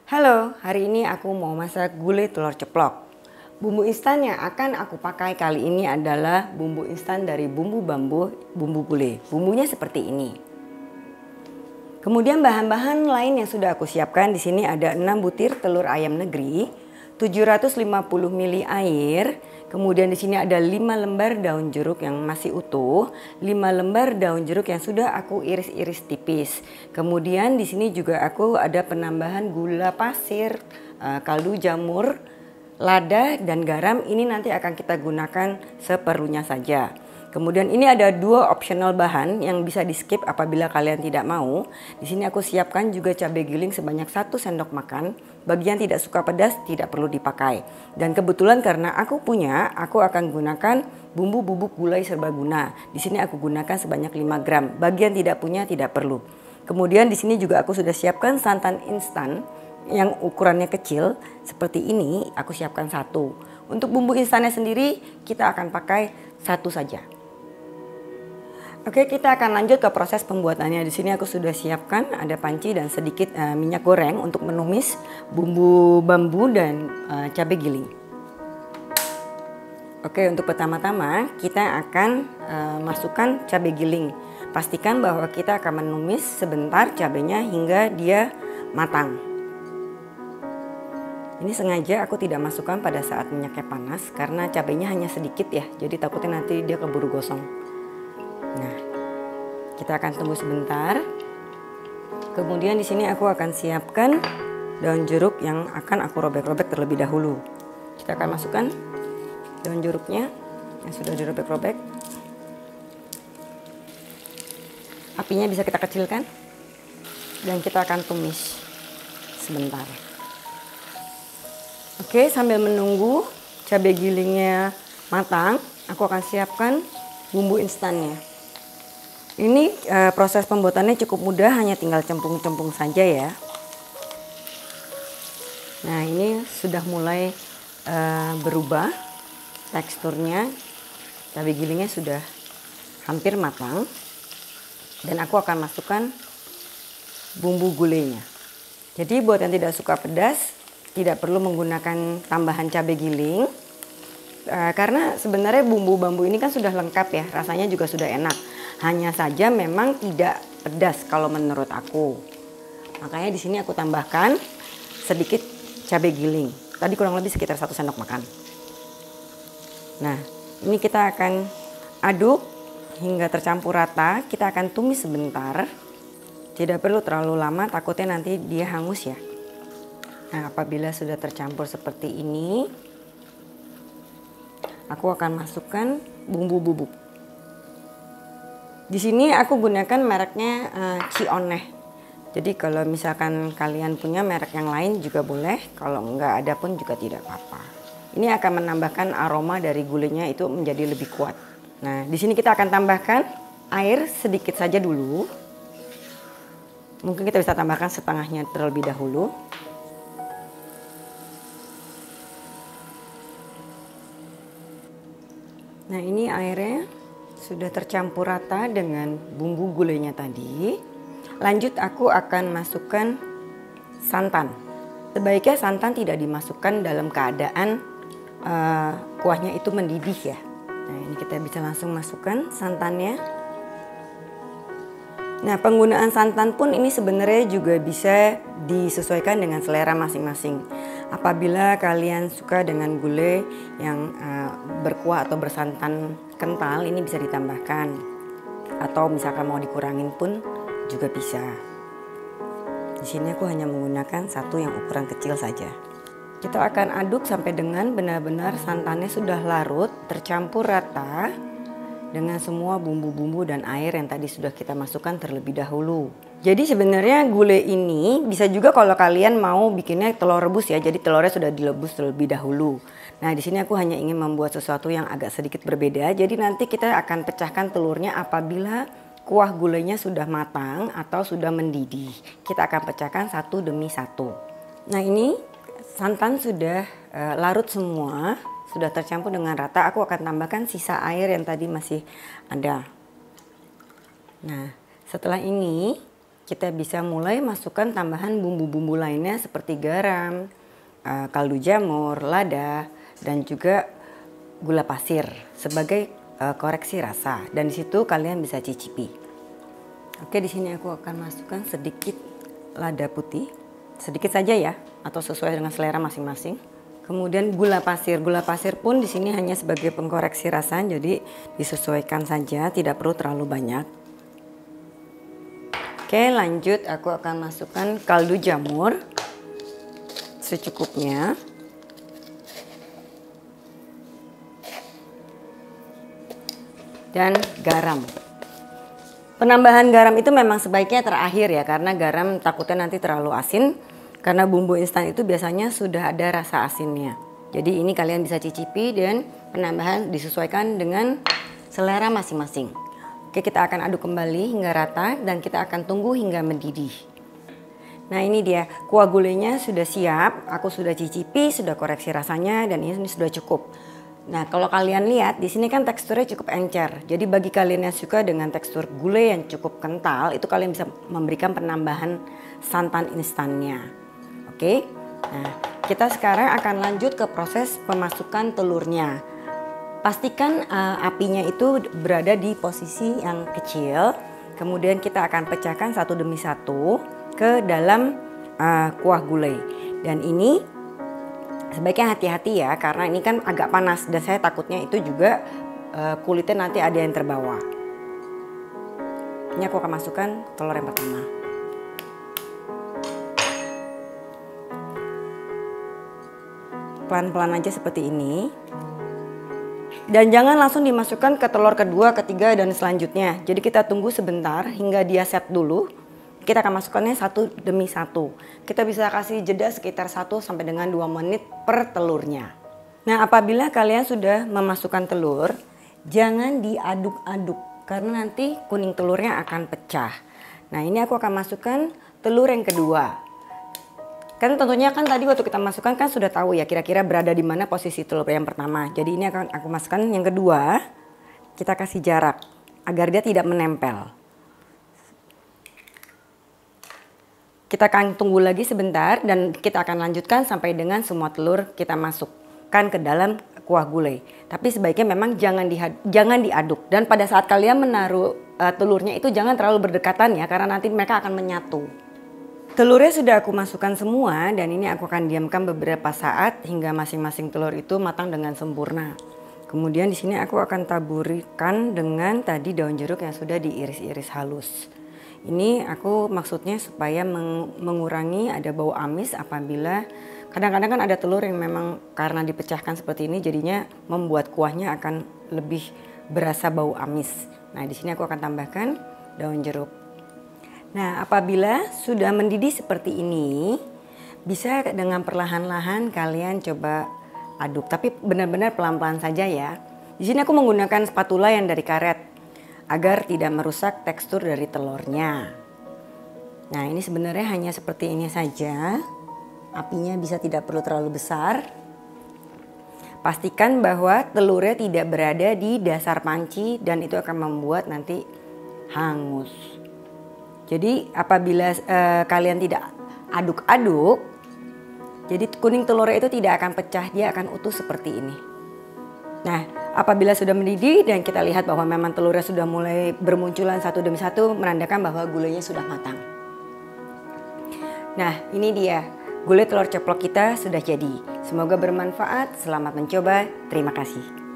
Halo, hari ini aku mau masak gulai telur ceplok. Bumbu instan yang akan aku pakai kali ini adalah bumbu instan dari bumbu bambu, bumbu gulai. Bumbunya seperti ini. Kemudian bahan-bahan lain yang sudah aku siapkan di sini ada 6 butir telur ayam negeri, 750 ml air, kemudian di sini ada 5 lembar daun jeruk yang masih utuh, 5 lembar daun jeruk yang sudah aku iris-iris tipis. Kemudian di sini juga aku ada penambahan gula pasir, kaldu jamur, lada dan garam. Ini nanti akan kita gunakan seperlunya saja. Kemudian ini ada 2 optional bahan yang bisa di skip apabila kalian tidak mau. Di sini aku siapkan juga cabai giling sebanyak 1 sendok makan. Bagi yang tidak suka pedas tidak perlu dipakai. Dan kebetulan karena aku punya, aku akan gunakan bumbu bubuk gulai serbaguna. Di sini aku gunakan sebanyak 5 gram. Bagi yang tidak punya tidak perlu. Kemudian di sini juga aku sudah siapkan santan instan yang ukurannya kecil seperti ini. Aku siapkan 1. Untuk bumbu instannya sendiri kita akan pakai 1 saja. Oke, kita akan lanjut ke proses pembuatannya. Di sini aku sudah siapkan ada panci dan sedikit minyak goreng untuk menumis bumbu bambu dan cabai giling. Oke, untuk pertama-tama kita akan masukkan cabai giling. Pastikan bahwa kita akan menumis sebentar cabainya hingga dia matang. Ini sengaja aku tidak masukkan pada saat minyaknya panas karena cabainya hanya sedikit ya. Jadi takutnya nanti dia keburu gosong. Nah, kita akan tunggu sebentar. Kemudian di sini aku akan siapkan daun jeruk yang akan aku robek-robek terlebih dahulu. Kita akan masukkan daun jeruknya yang sudah dirobek-robek. Apinya bisa kita kecilkan dan kita akan tumis sebentar. Oke, sambil menunggu cabai gilingnya matang, aku akan siapkan bumbu instannya. Ini proses pembuatannya cukup mudah, hanya tinggal cempung-cempung saja ya. Nah, ini sudah mulai berubah teksturnya. Cabai gilingnya sudah hampir matang. Dan aku akan masukkan bumbu gulainya. Jadi buat yang tidak suka pedas, tidak perlu menggunakan tambahan cabai giling. Karena sebenarnya bumbu bambu ini kan sudah lengkap ya, rasanya juga sudah enak. Hanya saja memang tidak pedas kalau menurut aku. Makanya di sini aku tambahkan sedikit cabai giling. Tadi kurang lebih sekitar 1 sendok makan. Nah, ini kita akan aduk hingga tercampur rata. Kita akan tumis sebentar. Tidak perlu terlalu lama, takutnya nanti dia hangus ya. Nah, apabila sudah tercampur seperti ini, aku akan masukkan bumbu bubuk. Di sini aku gunakan mereknya Cioneh. Jadi kalau misalkan kalian punya merek yang lain juga boleh. Kalau enggak ada pun juga tidak apa-apa. Ini akan menambahkan aroma dari gulainya itu menjadi lebih kuat. Nah, di sini kita akan tambahkan air sedikit saja dulu. Mungkin kita bisa tambahkan setengahnya terlebih dahulu. Nah, ini airnya sudah tercampur rata dengan bumbu gulainya tadi. Lanjut aku akan masukkan santan. Sebaiknya santan tidak dimasukkan dalam keadaan kuahnya itu mendidih ya. Nah, ini kita bisa langsung masukkan santannya. Nah, penggunaan santan pun ini sebenarnya juga bisa disesuaikan dengan selera masing-masing. Apabila kalian suka dengan gulai yang berkuah atau bersantan kental, ini bisa ditambahkan. Atau misalkan mau dikurangin pun juga bisa. Di sini aku hanya menggunakan 1 yang ukuran kecil saja. Kita akan aduk sampai dengan benar-benar santannya sudah larut, tercampur rata dengan semua bumbu-bumbu dan air yang tadi sudah kita masukkan terlebih dahulu. Jadi sebenarnya gulai ini bisa juga kalau kalian mau bikinnya telur rebus ya. Jadi telurnya sudah direbus terlebih dahulu. Nah, di sini aku hanya ingin membuat sesuatu yang agak sedikit berbeda. Jadi nanti kita akan pecahkan telurnya apabila kuah gulainya sudah matang atau sudah mendidih. Kita akan pecahkan 1 demi 1. Nah, ini santan sudah larut semua, sudah tercampur dengan rata. Aku akan tambahkan sisa air yang tadi masih ada. Nah, setelah ini kita bisa mulai masukkan tambahan bumbu-bumbu lainnya seperti garam, kaldu jamur, lada, dan juga gula pasir sebagai koreksi rasa. Dan di situ kalian bisa cicipi. Oke, di sini aku akan masukkan sedikit lada putih, sedikit saja ya, atau sesuai dengan selera masing-masing. Kemudian gula pasir pun di sini hanya sebagai pengkoreksi rasa, jadi disesuaikan saja, tidak perlu terlalu banyak. Oke, lanjut aku akan masukkan kaldu jamur secukupnya. Dan garam. Penambahan garam itu memang sebaiknya terakhir ya, karena garam takutnya nanti terlalu asin. Karena bumbu instan itu biasanya sudah ada rasa asinnya. Jadi ini kalian bisa cicipi dan penambahan disesuaikan dengan selera masing-masing. Oke, kita akan aduk kembali hingga rata dan kita akan tunggu hingga mendidih. Nah, ini dia kuah gulainya sudah siap. Aku sudah cicipi, sudah koreksi rasanya dan ini sudah cukup. Nah, kalau kalian lihat di sini kan teksturnya cukup encer. Jadi bagi kalian yang suka dengan tekstur gulai yang cukup kental, itu kalian bisa memberikan penambahan santan instannya. Oke. Nah, kita sekarang akan lanjut ke proses pemasukan telurnya. Pastikan apinya itu berada di posisi yang kecil. Kemudian kita akan pecahkan satu demi satu ke dalam kuah gulai. Dan ini sebaiknya hati-hati ya, karena ini kan agak panas dan saya takutnya itu juga kulitnya nanti ada yang terbawa. Ini aku akan masukkan telur yang pertama. Pelan-pelan aja seperti ini. Dan jangan langsung dimasukkan ke telur kedua, ketiga, dan selanjutnya. Jadi kita tunggu sebentar hingga dia set dulu. Kita akan masukkannya satu demi satu. Kita bisa kasih jeda sekitar 1 sampai dengan 2 menit per telurnya. Nah, apabila kalian sudah memasukkan telur, jangan diaduk-aduk karena nanti kuning telurnya akan pecah. Nah, ini aku akan masukkan telur yang kedua. Kan tentunya kan tadi waktu kita masukkan kan sudah tahu ya kira-kira berada di mana posisi telur yang pertama. Jadi ini akan aku masukkan yang kedua. Kita kasih jarak agar dia tidak menempel. Kita akan tunggu lagi sebentar dan kita akan lanjutkan sampai dengan semua telur kita masukkan ke dalam kuah gulai. Tapi sebaiknya memang jangan diaduk. Dan pada saat kalian menaruh telurnya itu jangan terlalu berdekatan ya, karena nanti mereka akan menyatu. Telurnya sudah aku masukkan semua dan ini aku akan diamkan beberapa saat hingga masing-masing telur itu matang dengan sempurna. Kemudian di sini aku akan taburkan dengan tadi daun jeruk yang sudah diiris-iris halus. Ini aku maksudnya supaya mengurangi ada bau amis apabila kadang-kadang kan ada telur yang memang karena dipecahkan seperti ini jadinya membuat kuahnya akan lebih berasa bau amis. Nah, di sini aku akan tambahkan daun jeruk. Nah, apabila sudah mendidih seperti ini, bisa dengan perlahan-lahan kalian coba aduk. Tapi benar-benar pelan-pelan saja ya. Di sini aku menggunakan spatula yang dari karet agar tidak merusak tekstur dari telurnya. Nah, ini sebenarnya hanya seperti ini saja. Apinya bisa tidak perlu terlalu besar. Pastikan bahwa telurnya tidak berada di dasar panci dan itu akan membuat nanti hangus. Jadi apabila kalian tidak aduk-aduk, jadi kuning telurnya itu tidak akan pecah, dia akan utuh seperti ini. Nah, apabila sudah mendidih dan kita lihat bahwa memang telurnya sudah mulai bermunculan satu demi satu, menandakan bahwa gulainya sudah matang. Nah, ini dia, gulai telur ceplok kita sudah jadi. Semoga bermanfaat, selamat mencoba, terima kasih.